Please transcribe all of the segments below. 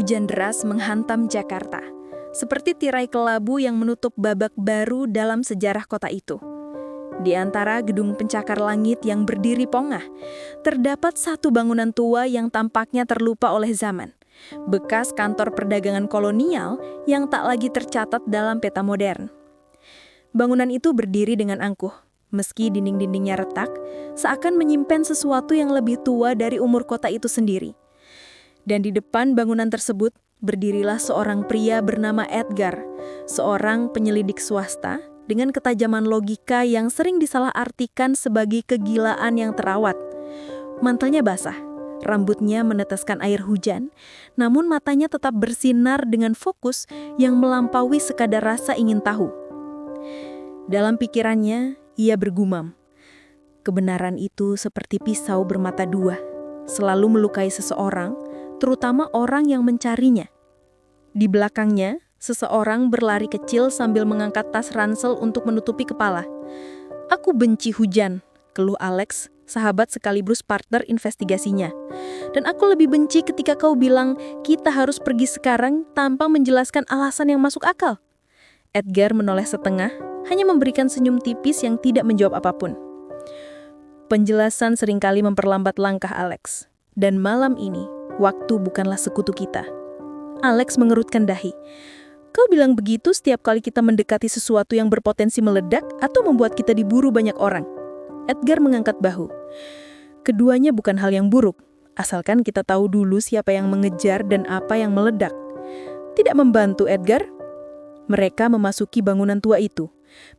Hujan deras menghantam Jakarta, seperti tirai kelabu yang menutup babak baru dalam sejarah kota itu. Di antara gedung pencakar langit yang berdiri pongah, terdapat satu bangunan tua yang tampaknya terlupa oleh zaman. Bekas kantor perdagangan kolonial yang tak lagi tercatat dalam peta modern. Bangunan itu berdiri dengan angkuh, meski dinding-dindingnya retak, seakan menyimpan sesuatu yang lebih tua dari umur kota itu sendiri. Dan di depan bangunan tersebut, berdirilah seorang pria bernama Edgar, seorang penyelidik swasta dengan ketajaman logika yang sering disalahartikan sebagai kegilaan yang terawat. Mantelnya basah, rambutnya meneteskan air hujan, namun matanya tetap bersinar dengan fokus yang melampaui sekadar rasa ingin tahu. Dalam pikirannya, ia bergumam. Kebenaran itu seperti pisau bermata dua, selalu melukai seseorang, terutama orang yang mencarinya. Di belakangnya, seseorang berlari kecil sambil mengangkat tas ransel untuk menutupi kepala. "Aku benci hujan," keluh Alex, sahabat sekaligus partner investigasinya. "Dan aku lebih benci ketika kau bilang kita harus pergi sekarang tanpa menjelaskan alasan yang masuk akal." Edgar menoleh setengah, hanya memberikan senyum tipis yang tidak menjawab apapun. Penjelasan seringkali memperlambat langkah Alex. Dan malam ini, waktu bukanlah sekutu kita. Alex mengerutkan dahi. "Kau bilang begitu setiap kali kita mendekati sesuatu yang berpotensi meledak atau membuat kita diburu banyak orang?" Edgar mengangkat bahu. "Keduanya bukan hal yang buruk, asalkan kita tahu dulu siapa yang mengejar dan apa yang meledak." "Tidak membantu, Edgar." Mereka memasuki bangunan tua itu.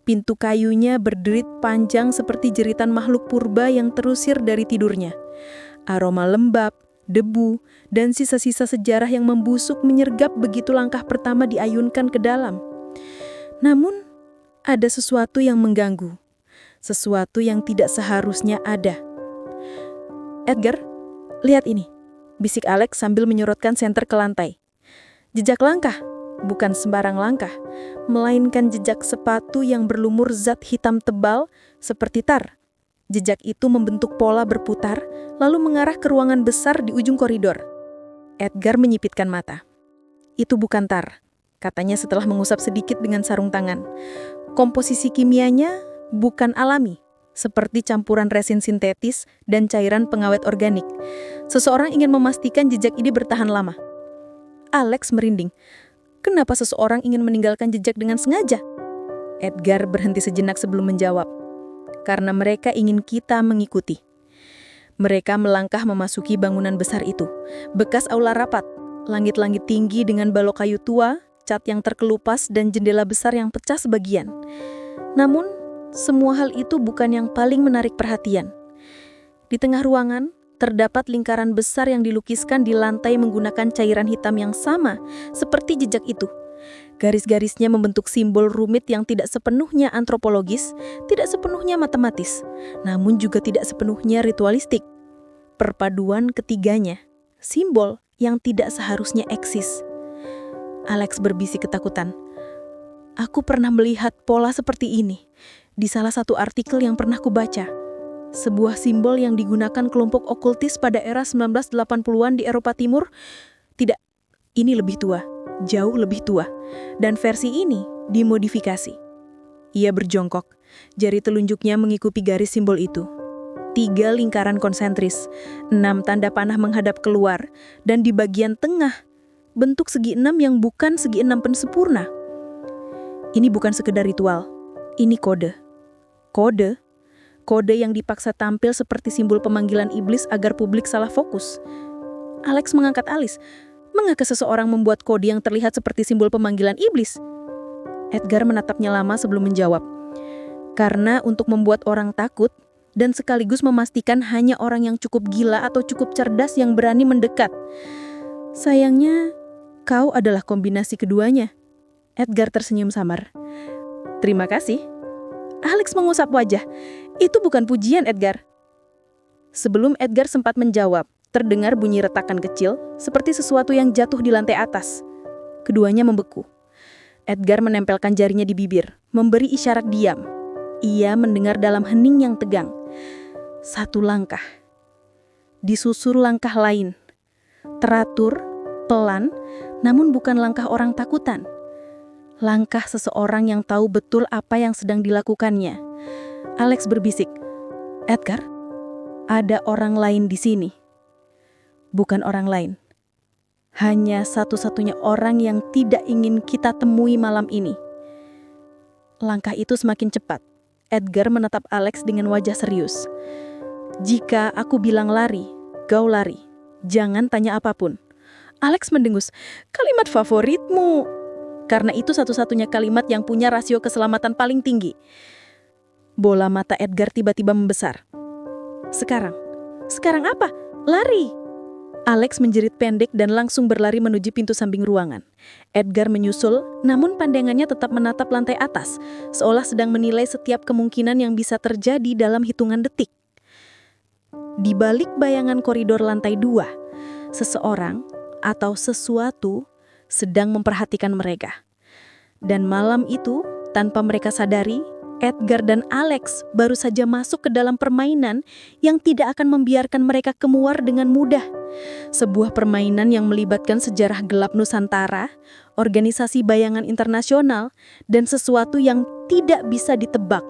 Pintu kayunya berderit panjang seperti jeritan makhluk purba yang terusir dari tidurnya. Aroma lembab, debu, dan sisa-sisa sejarah yang membusuk menyergap begitu langkah pertama diayunkan ke dalam. Namun, ada sesuatu yang mengganggu. Sesuatu yang tidak seharusnya ada. "Edgar, lihat ini," bisik Alex sambil menyorotkan senter ke lantai. Jejak langkah, bukan sembarang langkah, melainkan jejak sepatu yang berlumur zat hitam tebal seperti tar. Jejak itu membentuk pola berputar, lalu mengarah ke ruangan besar di ujung koridor. Edgar menyipitkan mata. "Itu bukan tar," katanya setelah mengusap sedikit dengan sarung tangan. "Komposisi kimianya bukan alami, seperti campuran resin sintetis dan cairan pengawet organik. Seseorang ingin memastikan jejak ini bertahan lama." Alex merinding. "Kenapa seseorang ingin meninggalkan jejak dengan sengaja?" Edgar berhenti sejenak sebelum menjawab. "Karena mereka ingin kita mengikuti." Mereka melangkah memasuki bangunan besar itu. Bekas aula rapat, langit-langit tinggi dengan balok kayu tua, cat yang terkelupas, dan jendela besar yang pecah sebagian. Namun, semua hal itu bukan yang paling menarik perhatian. Di tengah ruangan, terdapat lingkaran besar yang dilukiskan di lantai menggunakan cairan hitam yang sama seperti jejak itu. Garis-garisnya membentuk simbol rumit yang tidak sepenuhnya antropologis, tidak sepenuhnya matematis, namun juga tidak sepenuhnya ritualistik. Perpaduan ketiganya, simbol yang tidak seharusnya eksis. Alex berbisik ketakutan. "Aku pernah melihat pola seperti ini di salah satu artikel yang pernah kubaca. Sebuah simbol yang digunakan kelompok okultis pada era 1980-an di Eropa Timur. Tidak, ini lebih tua, jauh lebih tua. Dan versi ini dimodifikasi." Ia berjongkok, jari telunjuknya mengikuti garis simbol itu. 3 lingkaran konsentris, 6 tanda panah menghadap keluar, dan di bagian tengah, bentuk segi 6 yang bukan segi 6 sempurna. Ini bukan sekedar ritual, ini kode. Kode yang dipaksa tampil seperti simbol pemanggilan iblis agar publik salah fokus. Alex mengangkat alis. Mengapa seseorang membuat kode yang terlihat seperti simbol pemanggilan iblis? Edgar menatapnya lama sebelum menjawab. "Karena untuk membuat orang takut, dan sekaligus memastikan hanya orang yang cukup gila atau cukup cerdas yang berani mendekat. Sayangnya, kau adalah kombinasi keduanya." Edgar tersenyum samar. "Terima kasih." Alex mengusap wajah. "Itu bukan pujian, Edgar." Sebelum Edgar sempat menjawab, terdengar bunyi retakan kecil, seperti sesuatu yang jatuh di lantai atas. Keduanya membeku. Edgar menempelkan jarinya di bibir, memberi isyarat diam. Ia mendengar dalam hening yang tegang. 1 langkah. Disusul langkah lain. Teratur, pelan, namun bukan langkah orang takutan. Langkah seseorang yang tahu betul apa yang sedang dilakukannya. Alex berbisik, "Edgar, ada orang lain di sini." Bukan orang lain. Hanya satu-satunya orang yang tidak ingin kita temui malam ini. Langkah itu semakin cepat. Edgar menatap Alex dengan wajah serius. "Jika aku bilang lari, kau lari. Jangan tanya apapun." Alex mendengus, "Kalimat favoritmu." Karena itu satu-satunya kalimat yang punya rasio keselamatan paling tinggi. Bola mata Edgar tiba-tiba membesar. Sekarang apa? Lari!" Alex menjerit pendek dan langsung berlari menuju pintu samping ruangan. Edgar menyusul, namun pandangannya tetap menatap lantai atas, seolah sedang menilai setiap kemungkinan yang bisa terjadi dalam hitungan detik. Di balik bayangan koridor lantai 2, seseorang atau sesuatu sedang memperhatikan mereka. Dan malam itu, tanpa mereka sadari, Edgar dan Alex baru saja masuk ke dalam permainan yang tidak akan membiarkan mereka keluar dengan mudah. Sebuah permainan yang melibatkan sejarah gelap Nusantara, organisasi bayangan internasional, dan sesuatu yang tidak bisa ditebak.